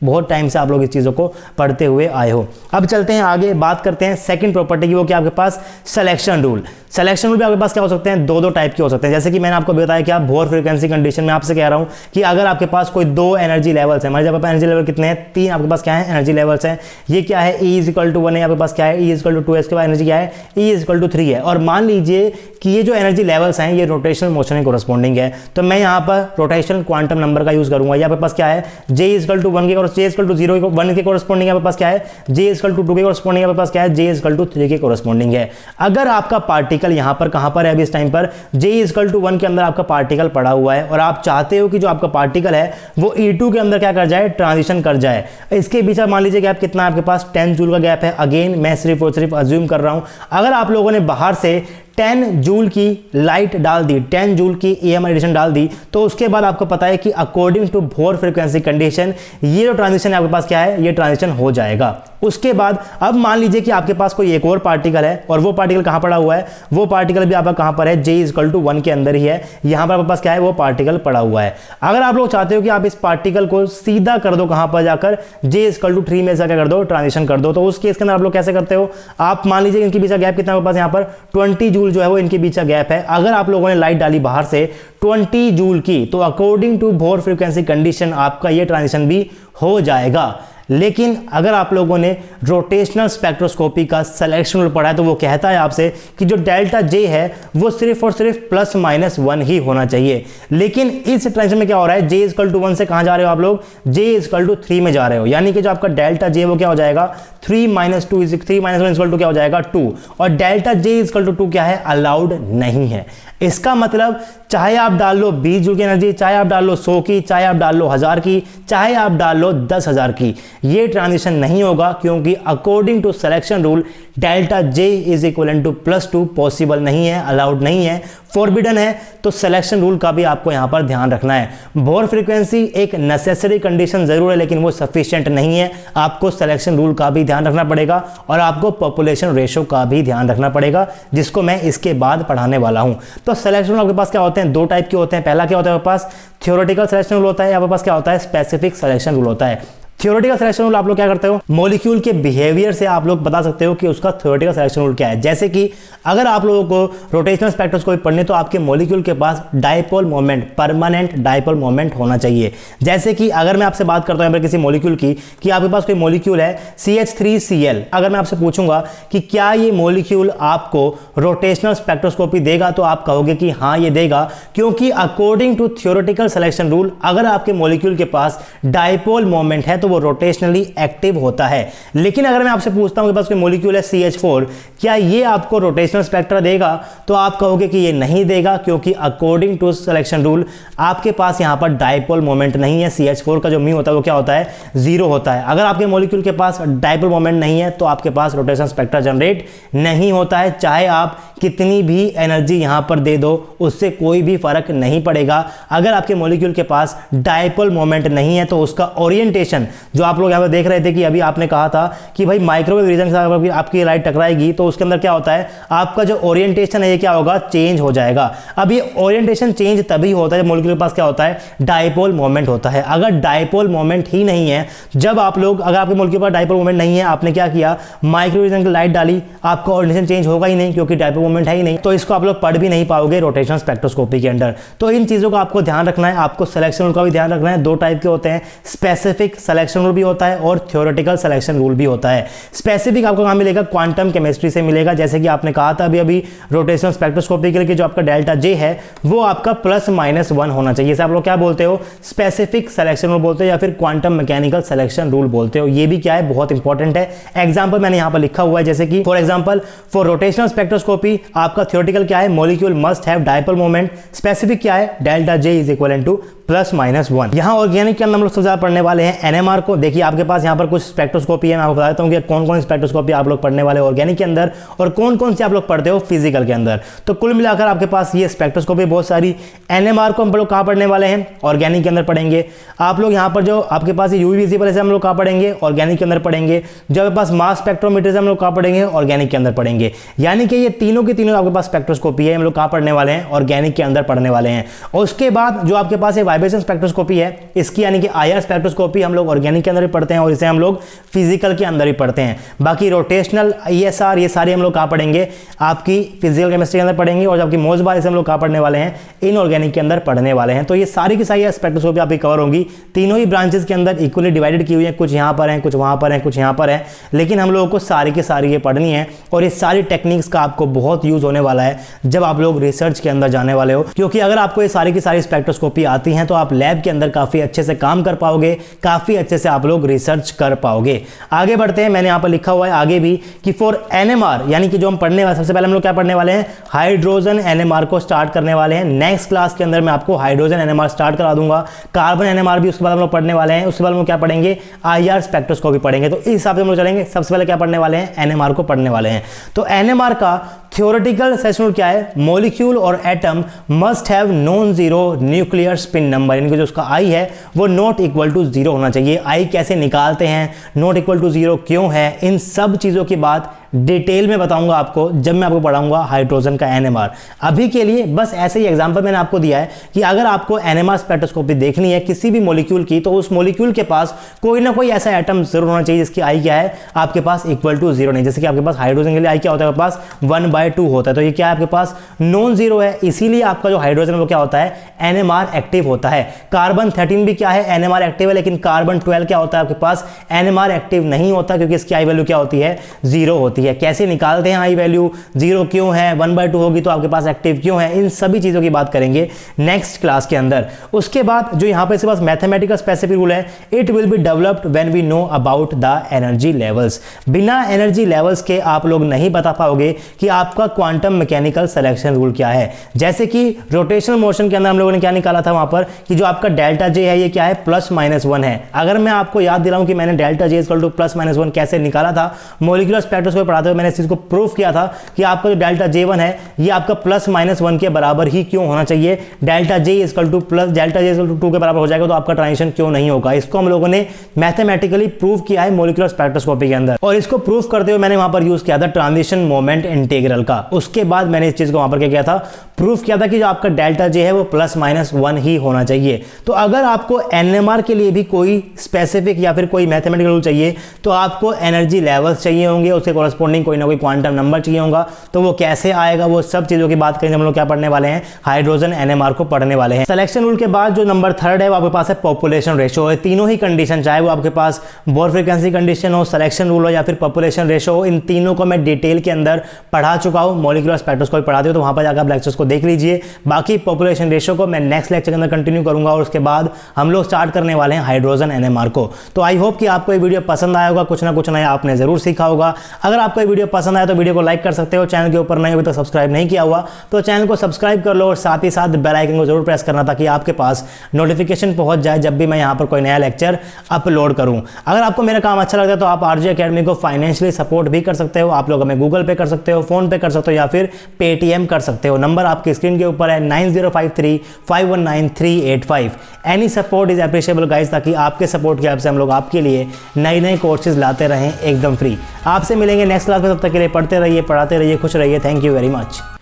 बहुत टाइम से आप लोग इस चीज़ों को पढ़ते हुए आए हो। अब चलते हैं आगे, बात करते हैं सेकंड प्रॉपर्टी की, वो क्या आपके पास सिलेक्शन रूल। सिलेक्शन रूल भी आपके पास क्या हो सकते हैं, दो टाइप के हो सकते हैं। जैसे कि मैंने आपको बताया कि आप बोर फ्रीक्वेंसी कंडीशन में आपसे कह रहा हूं कि अगर आपके पास कोई दो एनर्जी लेवल्स हैं, हमारे एनर्जी लेवल कितने हैं, 3 आपके पास क्या है, एनर्जी लेवल्स हैं। ये क्या है, E = 1 है, आपके पास क्या है, E = 2 है, इसके बाद एनर्जी क्या है, E = 3 है। और मान लीजिए कि ये जो एनर्जी लेवल्स हैं ये रोटेशनल मोशन के कोरस्पॉन्डिंग है, तो मैं यहाँ पर रोटेशनल क्वांटम नंबर का यूज करूंगा। ये आपके पास क्या है, J = 1 के और J = 0 1 के कोरस्पॉन्डिंग आपके पास क्या है, J = 2 के कोरस्पॉन्डिंग आपके पास क्या है, J = 3 के कोरस्पॉन्डिंग है। अगर आपका पार्टिकल यहाँ पर कहाँ पर है अभी इस टाइम पर, J = 1 के अंदर आपका पार्टिकल पड़ा हुआ है और आप चाहते हो कि जो आपका पार्टिकल है वो E2 के अंदर क्या कर जाए, ट्रांजिशन कर जाए। इसके बीच मान लीजिए गैप कितना है, आपके पास 10 जूल का गैप है। अगेन मैं सिर्फ और सिर्फ अज्यूम कर रहा हूं, अगर आप लोगों ने बाहर से 10 जूल की लाइट डाल दी, 10 जूल की EMR एडिशन डाल दी, तो उसके बाद आपको पता है कि according to Bohr frequency condition ये जो ट्रांजिशन है आपके पास क्या है, ये ट्रांजिशन हो जाएगा। उसके बाद अब मान लीजिए कि आपके पास कोई एक और पार्टिकल है और वो पार्टिकल कहां पड़ा हुआ है, वो पार्टिकल भी आपका कहां पर है, J = 1 के अंदर ही है। यहां पर आपके पास क्या है, वो पार्टिकल पड़ा हुआ है। अगर आप लोग चाहते हो कि आप इस पार्टिकल को सीधा कर दो, कहां पर जाकर J = 3 में क्या कर दो, ट्रांजिशन कर दो, तो उस केस के अंदर आप लोग कैसे करते हो, आप मान लीजिए इनके बीच का गैप कितना, आपके पास यहां पर 20 जूल जो है वो इनके बीच का गैप है। अगर आप लोगों ने लाइट डाली बाहर से 20 जूल की, तो according to Bohr frequency condition आपका ये ट्रांजिशन भी हो जाएगा। लेकिन अगर आप लोगों ने रोटेशनल स्पेक्ट्रोस्कोपी का सिलेक्शन रूल पढ़ा है तो वो कहता है आपसे कि जो डेल्टा जे है वो सिर्फ और सिर्फ +-1 ही होना चाहिए। लेकिन इस ट्रांजिशन में क्या हो रहा है, j=1 से कहां जा रहे हो आप लोग, j=3 में जा रहे हो, यानी कि जो आपका डेल्टा जे वो क्या हो जाएगा 3 - 1 क्या हो जाएगा 2, और डेल्टा j=2 क्या है, अलाउड नहीं है। इसका मतलब चाहे आप डाल लो 20 जूल की एनर्जी, चाहे आप डाल लो 100 की, चाहे आप डाल लो 1000 की, चाहे आप डाल लो 10,000 की, ये ट्रांजिशन नहीं होगा, क्योंकि according to selection rule delta J = +2 possible नहीं है, अलाउड नहीं है, फॉरबिडन है। तो सिलेक्शन रूल का भी आपको यहां पर ध्यान रखना है। बोर फ्रीक्वेंसी एक नेसेसरी कंडीशन जरूर है, लेकिन वो सफिशिएंट नहीं है। आपको सिलेक्शन रूल का भी ध्यान रखना पड़ेगा और आपको पॉपुलेशन रेशो का भी ध्यान रखना पड़ेगा, जिसको मैं इसके बाद पढ़ाने वाला हूं। तो सिलेक्शन रूल आपके पास क्या होते हैं, दो टाइप के होते हैं। पहला क्या होता है आपके पास, थ्योरेटिकल सिलेक्शन रूल होता है, आपके पास क्या होता है, स्पेसिफिक सिलेक्शन रूल होता है। थ्योरेटिकल सिलेक्शन रूल आप लोग क्या करते हो, मॉलिक्यूल के बिहेवियर से आप लोग बता सकते हो कि उसका थ्योरेटिकल सिलेक्शन रूल क्या है। जैसे कि अगर आप लोगों को रोटेशनल स्पेक्ट्रोस्कोपी पढ़ने तो आपके मॉलिक्यूल के पास dipole moment, permanent dipole moment होना चाहिए। जैसे कि अगर मैं आपसे बात करता हूं किसी मॉलिक्यूल की, कि आपके पास कोई मॉलिक्यूल है CH3Cl, अगर मैं आपसे पूछूंगा कि क्या ये मॉलिक्यूल आपको रोटेशनल स्पेक्ट्रोस्कोपी देगा, तो आप कहोगे कि हाँ ये देगा, क्योंकि according to theoretical selection rule अगर आपके मॉलिक्यूल के पास डायपोल मोमेंट है तो वो रोटेशनली एक्टिव होता है। लेकिन अगर मैं आपसे पूछता हूं कि पास कोई मॉलिक्यूल है CH4, क्या ये आपको रोटेशनल स्पेक्ट्रा देगा, तो आप कहोगे कि ये नहीं देगा, क्योंकि अकॉर्डिंग टू सिलेक्शन रूल आपके पास यहां पर डायपोल मोमेंट नहीं है। CH4 का जो म्यू होता है वो क्या होता है, 0 होता है। अगर आपके मॉलिक्यूल के पास डायपोल मोमेंट नहीं है तो आपके पास रोटेशनल स्पेक्ट्रा जनरेट नहीं होता है, चाहे आप कितनी भी एनर्जी यहां पर दे दो, उससे कोई भी फर्क नहीं पड़ेगा। अगर आपके मॉलिक्यूल के पास डायपोल मोमेंट नहीं है तो उसका ओरिएंटेशन, जो आप लोग यहां पर देख रहे थे कि अभी आपने कहा था कि भाई माइक्रोवेव रीजन के साथ आपकी लाइट टकराएगी तो उसके अंदर क्या होता है, आपका जो ओरिएंटेशन है ये क्या होगा, चेंज हो जाएगा। अब ये ओरिएंटेशन चेंज तभी होता है जब मॉलिक्यूल के पास क्या होता है, डायपोल मोमेंट होता है। अगर डायपोल मोमेंट ही नहीं है, जब आप लोग, अगर आपके मॉलिक्यूल के पास डायपोल मोमेंट नहीं है, आपने क्या किया, माइक्रोवेव रीजन की लाइट डाली, आपका ओरिएंटेशन चेंज होगा ही नहीं, क्योंकि डायपोल मोमेंट है ही नहीं, तो इसको आप लोग पढ़ भी नहीं पाओगे रोटेशनल स्पेक्ट्रोस्कोपी के अंदर। तो इन चीजों का आपको ध्यान रखना है, आपको सिलेक्शन रूल का भी ध्यान रखना है। दो टाइप के होते हैं, स्पेसिफिक सिलेक्शन रूल भी होता है और थ्योरेटिकल सिलेक्शन रूल भी होता है। स्पेसिफिक आपको कहां मिलेगा, क्वांटम केमिस्ट्री से मिलेगा। जैसे कि आपने कहा था अभी रोटेशनल स्पेक्ट्रोस्कोपी के लिए जो आपका डेल्टा जे है वो आपका +-1 होना चाहिए। इसे आप लोग क्या बोलते हो, स्पेसिफिक सिलेक्शन रूल बोलते हो या फिर क्वांटम मैकेनिकल सिलेक्शन रूल बोलते हो। ये भी क्या है, बहुत इंपॉर्टेंट है। एग्जांपल मैंने यहां पर लिखा हुआ है, जैसे कि for example for rotational spectroscopy आपका थ्योरेटिकल क्या है, molecule must have dipole moment. Specific क्या है, डेल्टा जे = +-1। यहां ऑर्गेनिक के अंदर हम लोग सबसे ज्यादा पढ़ने वाले हैं NMR को। देखिए आपके पास यहां पर कुछ स्पेक्ट्रोस्कोपी है, मैं आपको बता देता हूं कि कौन कौन स्पेक्ट्रोस्कोपी आप लोग पढ़ने वाले ऑर्गेनिक के अंदर और कौन कौन से आप लोग पढ़ते हो फिजिकल के अंदर। तो कुल मिलाकर आपके पास ये स्पेक्ट्रोस्कोपी बहुत सारी। NMR को हम लोग कहां पढ़ने वाले हैं, ऑर्गेनिक के अंदर पढ़ेंगे। आप लोग यहां पर जो आपके पास UV विजिबल से हम लोग कहां पढ़ेंगे, ऑर्गेनिक के अंदर पढ़ेंगे। जो आपके पास मास स्पेक्ट्रोमीटर से हम लोग कहां पढ़ेंगे, ऑर्गेनिक के अंदर पढ़ेंगे। यानी कि ये तीनों के तीनों आपके पास स्पेक्ट्रोस्कोपी है, हम लोग कहां पढ़ने वाले हैं, ऑर्गेनिक के अंदर पढ़ने वाले हैं। और उसके बाद जो आपके पास वाइब्रेशन स्पेक्ट्रोस्कोपी है, इसकी यानी कि IR स्पेक्ट्रोस्कोपी हम लोग ऑर्गेनिक के अंदर भी पढ़ते हैं और इसे हम लोग फिजिकल के अंदर भी पढ़ते हैं। बाकी रोटेशनल ESR ये सारे हम लोग कहां पढ़ेंगे, आपकी फिजिकल केमिस्ट्री के अंदर पढ़ेंगे। और आपकी मोस्ट बार इसे हम लोग कहां पढ़ने वाले हैं, इनऑर्गेनिक के अंदर पढ़ने वाले हैं। तो ये सारी की सारी स्पेक्ट्रोस्कोपी आपकी कवर होंगी। तीनों ही ब्रांचेस के अंदर इक्वली डिवाइडेड की हुई है, कुछ यहां पर है, कुछ वहां पर है, कुछ यहां पर है, लेकिन हम लोगों को सारी की सारी ये पढ़नी है। और ये सारी टेक्निक्स का आपको बहुत यूज होने वाला है जब आप लोग रिसर्च के अंदर जाने वाले हो, क्योंकि अगर आपको ये सारी की सारी स्पेक्ट्रोस्कोपी आती हैं तो आप लैब के अंदर काफी अच्छे से काम कर पाओगे, काफी अच्छे से आप लोग रिसर्च कर पाओगे। आगे बढ़ते हैं, मैंने यहां पर लिखा हुआ है आगे भी कि फॉर NMR यानी कि जो हम पढ़ने वाले, सबसे पहले हम लोग क्या पढ़ने वाले हैं, हाइड्रोजन NMR को स्टार्ट करने वाले हैं। नेक्स्ट क्लास के अंदर मैं आपको हाइड्रोजन NMR स्टार्ट करा दूंगा। कार्बन NMR भी उसके बाद हम लोग पढ़ने वाले हैं। उसके बाद हम लोग क्या पढ़ेंगे, IR स्पेक्ट्रोस्कोपी पढ़ेंगे। तो इस हिसाब से हम लोग चलेंगे। सबसे पहले क्या पढ़ने वाले हैं, NMR को पढ़ने वाले हैं। तो NMR का थ्योरेटिकल सेशन रूल क्या है, मॉलिक्यूल और atom must have non zero nuclear spin number, यानी कि जो उसका I है वो ≠0 होना चाहिए। I कैसे निकालते हैं, ≠0 क्यों है, इन सब चीजों की बात डिटेल में बताऊंगा आपको जब मैं आपको पढ़ाऊंगा हाइड्रोजन का एनएमआर। अभी के लिए बस ऐसे ही एग्जांपल मैंने आपको दिया है कि अगर आपको एनएमआर स्पेक्ट्रोस्कोपी देखनी है किसी भी मॉलिक्यूल की, तो उस मॉलिक्यूल के पास कोई ना कोई ऐसा एटम जरूर होना चाहिए जिसकी आई क्या है आपके पास इक्वल टू 0 नहीं। जैसे कि आपके पास हाइड्रोजन के लिए आई क्या होता है, आपके पास 1/2 होता है, तो ये क्या है आपके पास नॉन जीरो है, इसीलिए आपका जो हाइड्रोजन वो क्या होता है एनएमआर एक्टिव होता है। कार्बन 13 भी क्या है एनएमआर एक्टिव है, लेकिन कार्बन 12 क्या होता है आपके पास एनएमआर एक्टिव नहीं होता, क्योंकि इसकी आई वैल्यू क्या होती है 0 होती है। कैसे निकालते हैं आई वैल्यू, 0 क्यों है, 1/2 होगी तो आपके पास एक्टिव क्यों है, इन सभी चीजों की बात करेंगे नेक्स्ट क्लास के अंदर। उसके बाद जो यहां पे इसके पास मैथमेटिकल स्पेसिफिक रूल है, it will be developed when we know about the energy levels. बिना एनर्जी लेवल्स के आप लोग नहीं बता पाओगे कि आपका क्वांटम मैकेनिकल सिलेक्शन रूल क्या है। जैसे कि रोटेशनल मोशन के अंदर हम लोगों ने क्या निकाला था वहां पर कि जो आपका डेल्टा जे है ये क्या है +-1 है। अगर मैं आपको याद दिलाऊं कि मैंने डेल्टा जे इक्वल टू +-1 कैसे निकाला था, मॉलिक्यूलर स्पेक्ट्रोस्कोपी पढ़ाते हुए मैंने इस चीज को प्रूफ किया था कि आपका जो डेल्टा J1 है ये आपका +-1 के बराबर ही क्यों होना चाहिए। डेल्टा J इक्वल टू 2 के बराबर हो जाएगा तो आपका ट्रांजिशन क्यों नहीं होगा। इसको हम लोगों ने मैथमेटिकली प्रूव किया है मॉलिक्यूलर स्पेक्ट्रोस्कोपी के अंदर, और इसको प्रूफ करते हुए मैंने वहां पर यूज किया था ट्रांजिशन मोमेंट इंटीग्रल का। उसके बाद मैंने इस चीज को वहां पर क्या किया था, प्रूफ किया था कि जो आपका डेल्टा J है वो +-1 ही होना चाहिए। तो अगर आपको एनएमआर के लिए भी कोई स्पेसिफिक या फिर कोई मैथमेटिकल रूल चाहिए तो आपको एनर्जी लेवल्स चाहिए होंगे, उसके कॉरस्पॉन्डिंग कोई ना कोई क्वांटम नंबर चाहिए होगा। तो वो कैसे आएगा, वो सब चीजों की बात करेंगे हम लोग क्या पढ़ने वाले हैं, हाइड्रोजन एनएमआर को पढ़ने वाले हैं। सिलेक्शन रूल के बाद जो नंबर 3 है वो आपके पास है पॉपुलेशन रेशो है। तीनों ही कंडीशन, चाहे वो आपके पास बोर फ्रीक्वेंसी कंडीशन हो, सिलेक्शन रूल हो या फिर पॉपुलेशन रेशो हो, इन तीनों को मैं डिटेल के अंदर पढ़ा चुका हूं। मॉलिक्यूलर स्पेक्ट्रोस्कोपी पढ़ाते हो तो वहां पर जाकर आप लेक्चर्स को देख लीजिए। बाकी पॉपुलेशन रेशो को मैं नेक्स्ट लेक्चर के अंदर कंटिन्यू करूंगा, और उसके बाद हम लोग स्टार्ट करने वाले हैं हाइड्रोजन एनएमआर को। तो आई होप कि आपको ये वीडियो पसंद आया होगा, कुछ ना कुछ नया आपने जरूर सीखा होगा। अगर आपको ये वीडियो पसंद आया तो वीडियो को लाइक कर सकते हो, चैनल के ऊपर नहीं अभी तक सब्सक्राइब नहीं किया हुआ तो चैनल को सब्सक्राइब कर लो, और साथ ही साथ बेल आइकन को जरूर प्रेस करना ताकि आपके पास नोटिफिकेशन पहुंच जाए जब भी मैं यहाँ पर कोई नया लेक्चर अपलोड करूँ। अगर आपको मेरा काम अच्छा लगता है तो आप आरजे एकेडमी को फाइनेंशियली सपोर्ट भी कर सकते हो। आप लोग हमें गूगल पे कर सकते हो, फोन पे कर सकते हो या फिर पेटीएम कर सकते हो। नंबर आपकी स्क्रीन के ऊपर है 9053519385। Any support is appreciable guys, ताकि आपके सपोर्ट की हेल्प से हम लोग आपके लिए नए नए कोर्सेज लाते रहें एकदम फ्री। आपसे मिलेंगे नेक्स्ट क्लास में, तब तक के लिए पढ़ते रहिए, पढ़ाते रहिए, खुश रहिए। Thank you very much.